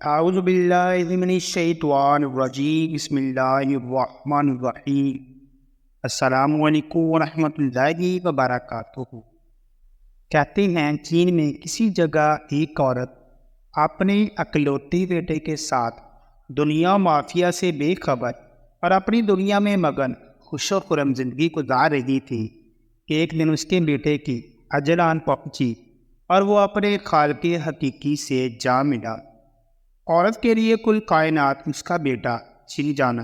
اعوذ باللہ من الشیطان الرجیم بسم اللہ الرحمن الرحیم السلام علیکم ورحمۃ اللہ وبرکاتہ۔ کہتے ہیں چین میں کسی جگہ ایک عورت اپنے اکلوتے بیٹے کے ساتھ دنیا مافیا سے بے خبر اور اپنی دنیا میں مگن خوش و خرم زندگی گزار رہی تھی کہ ایک دن اس کے بیٹے کی اجل آن پہنچی اور وہ اپنے خالق حقیقی سے جا ملا۔ عورت کے لیے کل کائنات اس کا بیٹا چھن جانا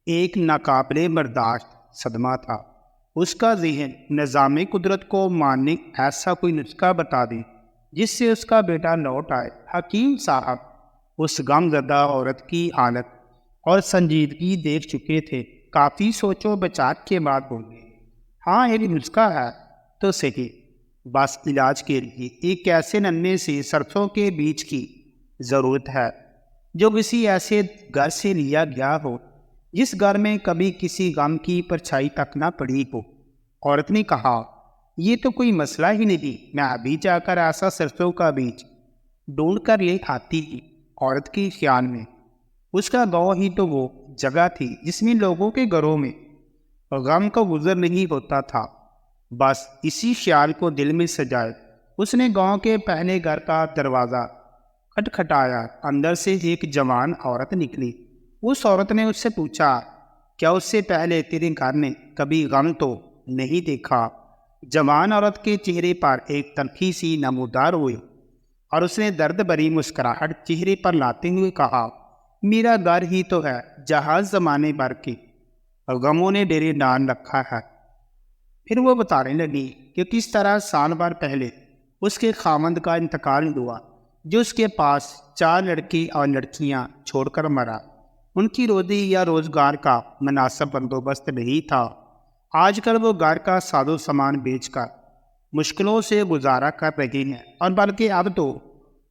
ایک ناقابل برداشت صدمہ تھا۔ اس کا ذہن نظام قدرت کو ماننے ایسا کوئی نسخہ بتا دے جس سے اس کا بیٹا لوٹ آئے۔ حکیم صاحب اس غم زدہ عورت کی حالت اور سنجیدگی دیکھ چکے تھے۔ کافی سوچ و بچار کے بعد بولے، ہاں ایک نسخہ ہے تو صحیح، بس علاج کے لیے ایک ایسے ننھے سے سرسوں کے بیج کی ضرورت ہے جو کسی ایسے گھر سے لیا گیا ہو جس گھر میں کبھی کسی غم کی پرچھائی تک نہ پڑی ہو۔ عورت نے کہا، یہ تو کوئی مسئلہ ہی نہیں، میں ابھی جا کر ایسا سرسوں کا بیج ڈھونڈ کر لے آتی ہی۔ عورت کے خیال میں اس کا گاؤں ہی تو وہ جگہ تھی جس میں لوگوں کے گھروں میں غم کا گزر نہیں ہوتا تھا۔ بس اسی خیال کو دل میں سجائے اس نے گاؤں کے پہلے گھر کا دروازہ کھٹکھٹایا۔ اندر سے ایک جوان عورت نکلی۔ اس عورت نے اس سے پوچھا، کیا اس سے پہلے تیرے گھر نے کبھی غم تو نہیں دیکھا؟ جوان عورت کے چہرے پر ایک تلخی سی نمودار ہوئی اور اس نے درد بھری مسکراہٹ چہرے پر لاتے ہوئے کہا، میرا گھر ہی تو ہے جہاں زمانے بھر کے غموں نے ڈیرے ڈال رکھا ہے۔ پھر وہ بتانے لگی کہ کس طرح سال بھر پہلے اس کے خاوند کا انتقال ہوا جو اس کے پاس 4 لڑکی اور لڑکیاں چھوڑ کر مرا۔ ان کی روزی یا روزگار کا مناسب بندوبست نہیں تھا۔ آج کل وہ گھر کا ساز و سامان بیچ کر مشکلوں سے گزارا کر رہے ہیں، اور بلکہ اب تو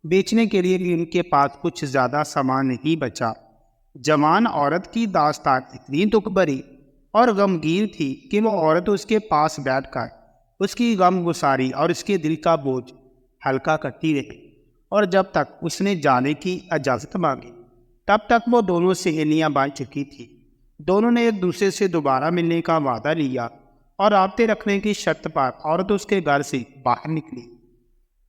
بیچنے کے لیے بھی ان کے پاس کچھ زیادہ سامان نہیں بچا۔ جوان عورت کی داستان اتنی دکھ بھری اور غمگین تھی کہ وہ عورت اس کے پاس بیٹھ کر اس کی غم گساری اور اس کے دل کا بوجھ ہلکا کرتی رہی، اور جب تک اس نے جانے کی اجازت مانگی تب تک وہ دونوں سہیلیاں بن چکی تھی۔ دونوں نے ایک دوسرے سے دوبارہ ملنے کا وعدہ لیا اور رابطے رکھنے کی شرط پر عورت اس کے گھر سے باہر نکلی۔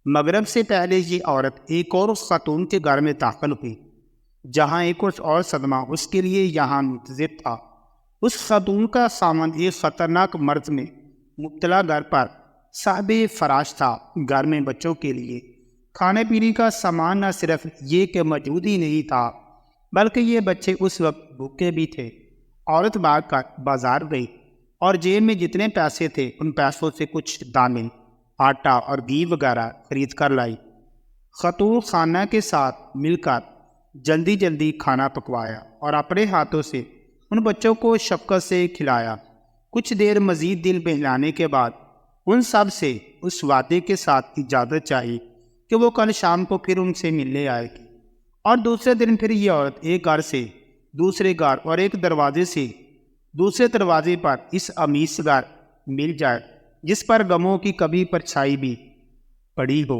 مغرب سے پہلے یہ عورت ایک اور خاتون کے گھر میں داخل ہوئی جہاں ایک اور صدمہ اس کے لیے یہاں منتظر تھا۔ اس خاتون کا سامان ایک خطرناک مرض میں مبتلا گھر پر صاحب فراش تھا۔ گھر میں بچوں کے لیے کھانے پینے کا سامان نہ صرف یہ کہ موجود ہی نہیں تھا بلکہ یہ بچے اس وقت بھوکے بھی تھے۔ عورت بھاگ کر بازار گئی اور جیب میں جتنے پیسے تھے ان پیسوں سے کچھ دالیں، آٹا اور گھی وغیرہ خرید کر لائی۔ خاتون خانہ کے ساتھ مل کر جلدی جلدی کھانا پکوایا اور اپنے ہاتھوں سے ان بچوں کو شفقت سے کھلایا۔ کچھ دیر مزید دل بہلانے کے بعد ان سب سے اس وعدے کے ساتھ اجازت چاہی کہ وہ کل شام کو پھر ان سے ملنے آئے گی، اور دوسرے دن پھر یہ عورت ایک گھر سے دوسرے گھر اور ایک دروازے سے دوسرے دروازے پر اس امیس گھر مل جائے جس پر غموں کی کبھی پرچھائی بھی پڑی ہو،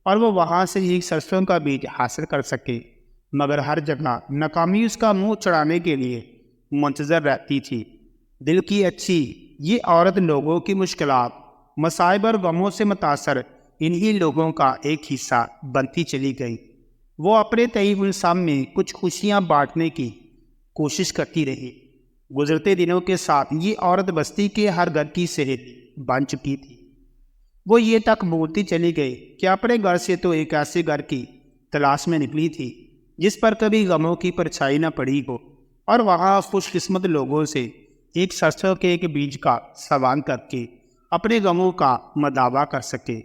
اور وہ وہاں سے ایک سرسوں کا بیج حاصل کر سکے۔ مگر ہر جگہ ناکامی اس کا منہ چڑھانے کے لیے منتظر رہتی تھی۔ دل کی اچھی یہ عورت لوگوں کی مشکلات، مصائب اور غموں سے متاثر انہی لوگوں کا ایک حصہ بنتی چلی گئی۔ وہ اپنے تئیں ان سب میں کچھ خوشیاں بانٹنے کی کوشش کرتی رہی۔ گزرتے دنوں کے ساتھ یہ عورت بستی کے ہر گھر کی سہیلی بن چکی تھی۔ وہ یہ تک بولتی چلی گئی کہ اپنے گھر سے تو ایک ایسے گھر کی تلاش میں نکلی تھی جس پر کبھی غموں کی پرچھائی نہ پڑی ہو، اور وہاں خوش قسمت لوگوں سے ایک سرسوں کے ایک بیج کا سوال کر کے اپنے غموں کا مداوع کر سکے۔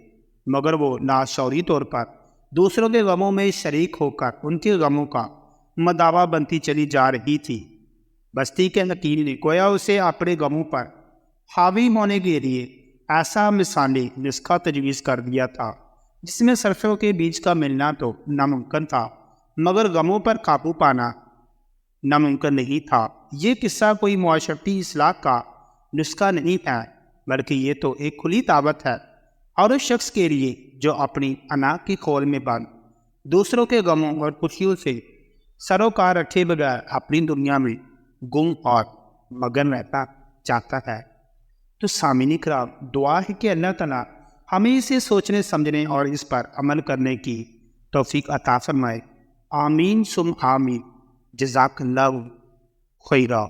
مگر وہ لاشعوری طور پر دوسروں کے غموں میں شریک ہو کر ان کے غموں کا مداوع بنتی چلی جا رہی تھی۔ بستی کے حکیم نے گویا اسے اپنے غموں پر حاوی ہونے کے لیے ایسا مثالی نسخہ تجویز کر دیا تھا جس میں سرسوں کے بیج کا ملنا تو ناممکن تھا مگر غموں پر قابو پانا ناممکن نہیں تھا۔ یہ قصہ کوئی معاشرتی اصلاح کا نسخہ نہیں ہے بلکہ یہ تو ایک کھلی دعوت ہے، اور اس شخص کے لیے جو اپنی انا کی کھول میں بند دوسروں کے غموں اور خوشیوں سے سروکار رکھے بغیر اپنی دنیا میں گم اور مگن رہتا چاہتا ہے۔ تو سامعین کرام، دعا ہے کہ اللہ تعالیٰ ہمیں اسے سوچنے سمجھنے اور اس پر عمل کرنے کی توفیق عطا فرمائے۔ آمین ثم آمین۔ جزاک اللہ خیرہ۔